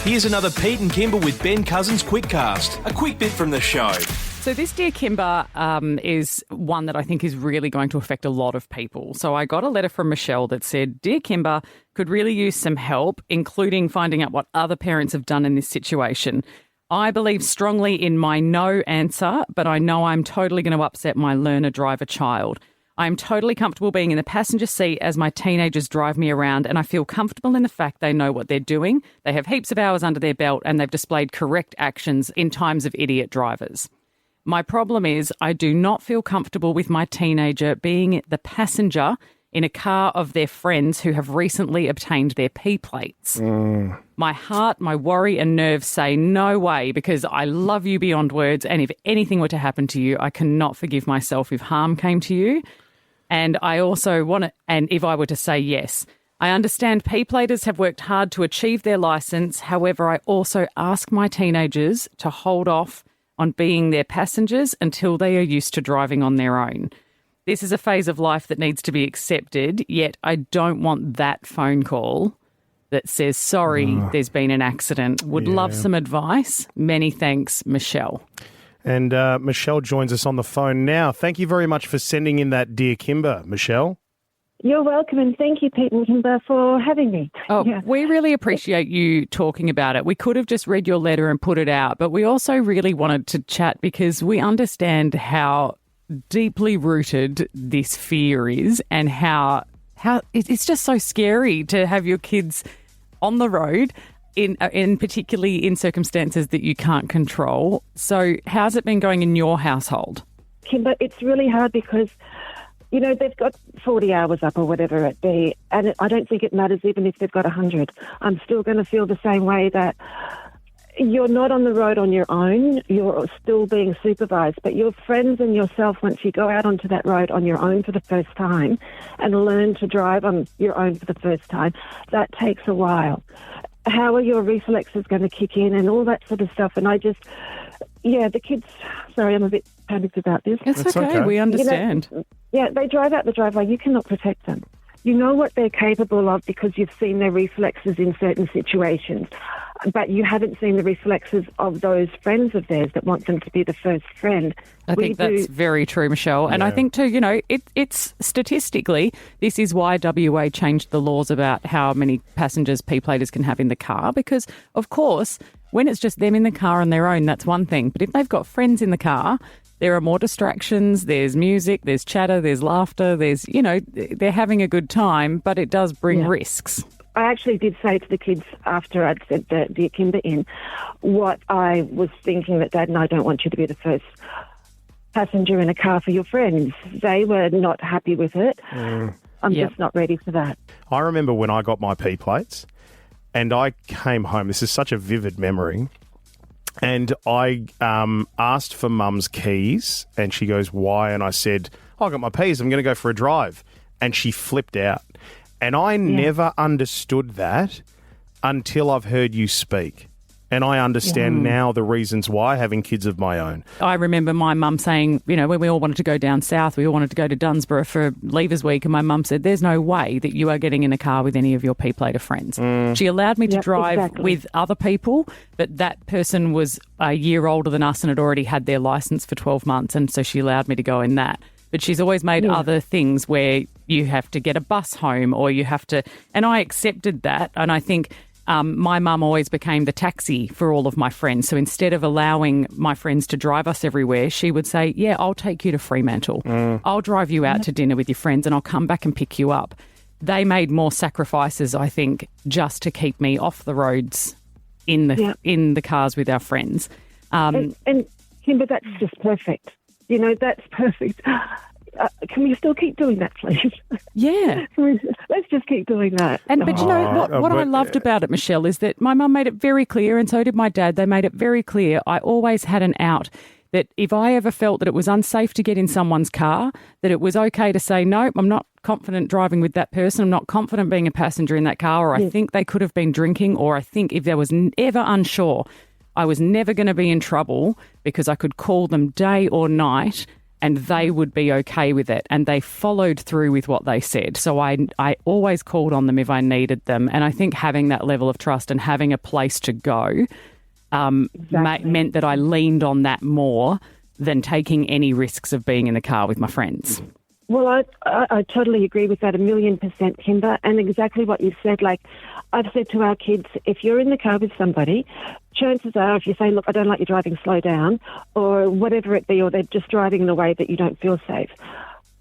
Here's another Pete and Kymba with Ben Cousins Quickcast. A quick bit from the show. So this Dear Kymba is one that I think is really going to affect a lot of people. So I got a letter from Michelle that said, Dear Kymba, could really use some help, including finding out what other parents have done in this situation. I believe strongly in my no answer, but I know I'm totally going to upset my learner driver child. I'm totally comfortable being in the passenger seat as my teenagers drive me around, and I feel comfortable in the fact they know what they're doing. They have heaps of hours under their belt and they've displayed correct actions in times of idiot drivers. My problem is I do not feel comfortable with my teenager being the passenger in a car of their friends who have recently obtained their P plates. My heart, my worry and nerves say no way, because I love you beyond words, and if anything were to happen to you, I cannot forgive myself if harm came to you. And I also want to, and if I were to say yes, I understand P-platers have worked hard to achieve their licence. However, I also ask my teenagers to hold off on being their passengers until they are used to driving on their own. This is a phase of life that needs to be accepted, yet I don't want that phone call that says, sorry, there's been an accident. Would love some advice. Many thanks, Michelle. And Michelle joins us on the phone now. Thank you very much for sending in that Dear Kymba, Michelle. You're welcome, and thank you, Pete and Kymba, for having me. Oh, we really appreciate you talking about it. We could have just read your letter and put it out, but we also really wanted to chat because we understand how deeply rooted this fear is, and how it's just so scary to have your kids on the road, in particularly in circumstances that you can't control. So how's it been going in your household? Kymba, it's really hard because, you know, they've got 40 hours up or whatever it be, and I don't think it matters even if they've got 100. I'm still going to feel the same way that you're not on the road on your own. You're still being supervised, but your friends and yourself, once you go out onto that road on your own for the first time and learn to drive on your own for the first time, that takes a while. How are your reflexes going to kick in and all that sort of stuff? And I just, the kids, sorry, I'm a bit panicked about this. It's okay. We understand. You know, they drive out the driveway. You cannot protect them. You know what they're capable of because you've seen their reflexes in certain situations, but you haven't seen the reflexes of those friends of theirs that want them to be the first friend. I think that's very true, Michelle. And I think too, you know, it's statistically, this is why WA changed the laws about how many passengers P-platers can have in the car, because of course, when it's just them in the car on their own, that's one thing. But if they've got friends in the car, there are more distractions, there's music, there's chatter, there's laughter, there's, you know, they're having a good time, but it does bring risks. I actually did say to the kids after I'd said the Dear Kymba in what I was thinking, that Dad and I don't want you to be the first passenger in a car for your friends. They were not happy with it. I'm just not ready for that. I remember when I got my P plates and I came home, this is such a vivid memory, and I asked for Mum's keys and she goes, why? And I said, I got my Ps, I'm going to go for a drive. And she flipped out. And I never understood that until I've heard you speak. And I understand now the reasons why, having kids of my own. I remember my mum saying, you know, when we all wanted to go down south, we all wanted to go to Dunsborough for Leavers Week, and my mum said, there's no way that you are getting in a car with any of your P-plater friends. She allowed me to drive with other people, but that person was a year older than us and had already had their licence for 12 months, and so she allowed me to go in that. But she's always made other things where you have to get a bus home or you have to, and I accepted that, and I think my mum always became the taxi for all of my friends. So instead of allowing my friends to drive us everywhere, she would say, yeah, I'll take you to Fremantle. I'll drive you out to dinner with your friends and I'll come back and pick you up. They made more sacrifices, I think, just to keep me off the roads in the cars with our friends. And Kymba, that's just perfect. You know, that's perfect. Can we still keep doing that, please? Yeah. Let's just keep doing that. But you know, what I loved about it, Michelle, is that my mum made it very clear, and so did my dad. They made it very clear. I always had an out that if I ever felt that it was unsafe to get in someone's car, that it was okay to say, no, I'm not confident driving with that person. I'm not confident being a passenger in that car, or I think they could have been drinking, or I think if there was ever unsure, I was never going to be in trouble because I could call them day or night and they would be okay with it, and they followed through with what they said. So I always called on them if I needed them, and I think having that level of trust and having a place to go meant that I leaned on that more than taking any risks of being in the car with my friends. Well, I totally agree with that 1,000,000%, Kymba, and exactly what you've said. Like, I've said to our kids, if you're in the car with somebody, chances are if you say, look, I don't like you driving, slow down, or whatever it be, or they're just driving in a way that you don't feel safe,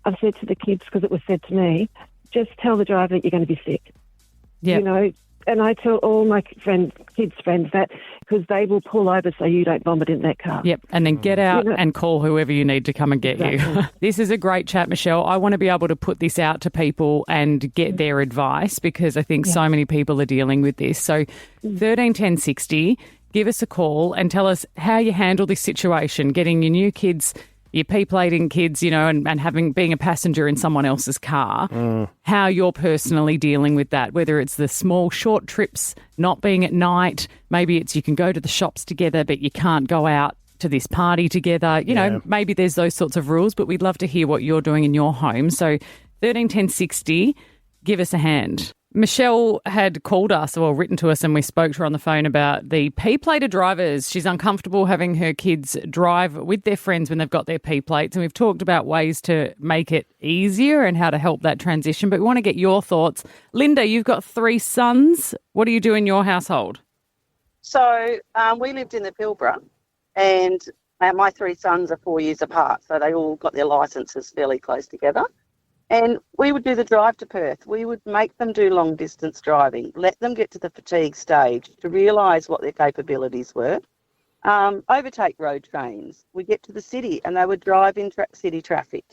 I've said to the kids, because it was said to me, just tell the driver that you're going to be sick. Yep. You know, and I tell all my kids' friends that, because they will pull over so you don't vomit in that car. Yep, and then get out and call whoever you need to come and get you. This is a great chat, Michelle. I want to be able to put this out to people and get their advice, because I think so many people are dealing with this. So 13 10 60, give us a call and tell us how you handle this situation, getting your new kids, your P-plating kids, you know, and being a passenger in someone else's car, how you're personally dealing with that, whether it's the small, short trips, not being at night, maybe it's you can go to the shops together but you can't go out to this party together. You know, maybe there's those sorts of rules, but we'd love to hear what you're doing in your home. So 13 10 60, give us a hand. Michelle had called us or written to us, and we spoke to her on the phone about the P-plated drivers. She's uncomfortable having her kids drive with their friends when they've got their P-plates, and we've talked about ways to make it easier and how to help that transition, but we want to get your thoughts. Linda, you've got 3 sons. What do you do in your household? So we lived in the Pilbara, and my 3 sons are 4 years apart, so they all got their licences fairly close together. And we would do the drive to Perth. We would make them do long distance driving, let them get to the fatigue stage to realise what their capabilities were, overtake road trains. We get to the city and they would drive in city traffic.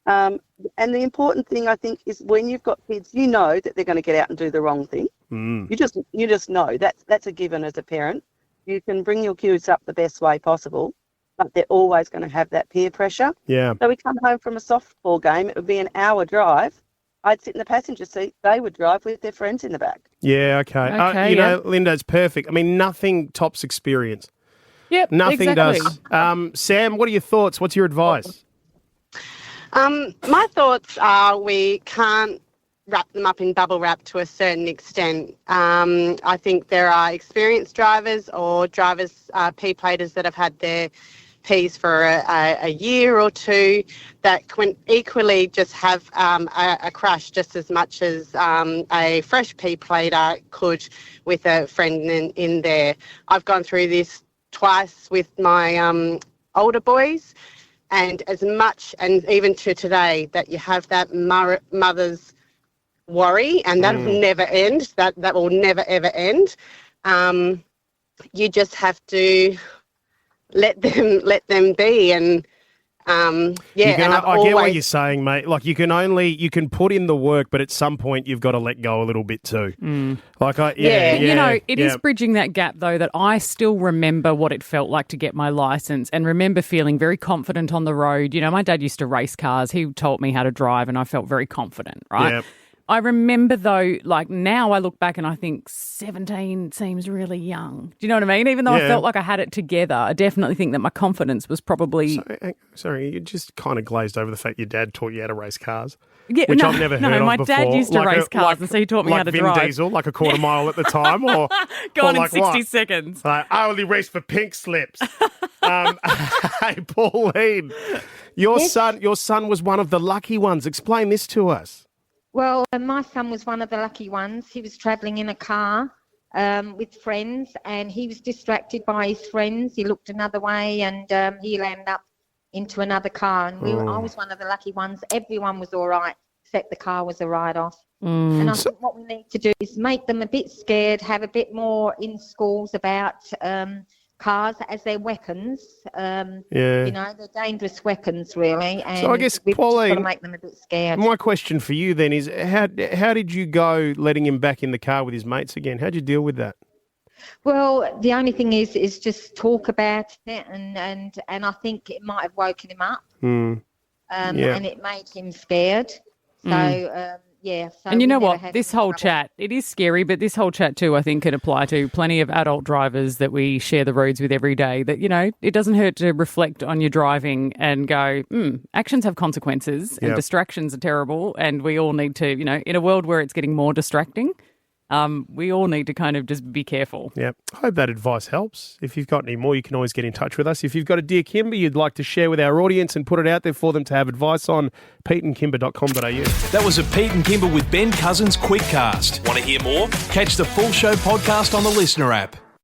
And the important thing, I think, is when you've got kids, you know that they're going to get out and do the wrong thing. You just know. That's a given as a parent. You can bring your kids up the best way possible, but they're always going to have that peer pressure. Yeah. So we come home from a softball game, it would be an hour drive. I'd sit in the passenger seat, they would drive with their friends in the back. Yeah, okay. You know, Linda, it's perfect. I mean, nothing tops experience. Yep, nothing exactly. does. Sam, what are your thoughts? What's your advice? My thoughts are we can't wrap them up in bubble wrap to a certain extent. I think there are experienced drivers or drivers, P-platers that have had their Ps for a year or two that can equally just have a crash just as much as a fresh P-plater could with a friend in there. I've gone through this twice with my older boys, and as much, and even to today, that you have that mother's worry, and that will never end. That will never ever end. You just have to let them be, and I get what you're saying, mate. Like you can put in the work, but at some point you've got to let go a little bit too. You know, it is bridging that gap though, that I still remember what it felt like to get my license and remember feeling very confident on the road. You know, my dad used to race cars. He taught me how to drive and I felt very confident, right? Yep. I remember though, like now I look back and I think 17 seems really young. Do you know what I mean? Even though I felt like I had it together, I definitely think that my confidence was probably... Sorry, you just kind of glazed over the fact your dad taught you how to race cars. Yeah, which I've never heard of my before. dad used to race cars, and so he taught me how to Vin drive. Diesel, like a quarter mile at the time, or gone or in 60 seconds. Like, I only race for pink slips. Hey, Pauline, your son was one of the lucky ones. Explain this to us. Well, my son was one of the lucky ones. He was travelling in a car with friends, and he was distracted by his friends. He looked another way, and he landed up into another car. And I was one of the lucky ones. Everyone was all right, except the car was a write-off. And I think what we need to do is make them a bit scared, have a bit more in schools about cars as their weapons. You know, they're dangerous weapons, really. And so I guess, we've Pauline, just got to make them a bit scared. My question for you then is, how did you go letting him back in the car with his mates again? How did you deal with that? Well, the only thing is just talk about it, and I think it might have woken him up, and it made him scared. So yeah. So And you we know never what? had This any whole trouble. chat, it is scary, but this whole chat too, I think, can apply to plenty of adult drivers that we share the roads with every day. That, you know, it doesn't hurt to reflect on your driving and go, actions have consequences and Yep. distractions are terrible. And we all need to, you know, in a world where it's getting more distracting, we all need to kind of just be careful. Yep. I hope that advice helps. If you've got any more, you can always get in touch with us. If you've got a Dear Kymba you'd like to share with our audience and put it out there for them to have advice on, peteandkimba.com.au. That was a Pete and Kymba with Ben Cousins Quickcast. Want to hear more? Catch the full show podcast on the Listener app.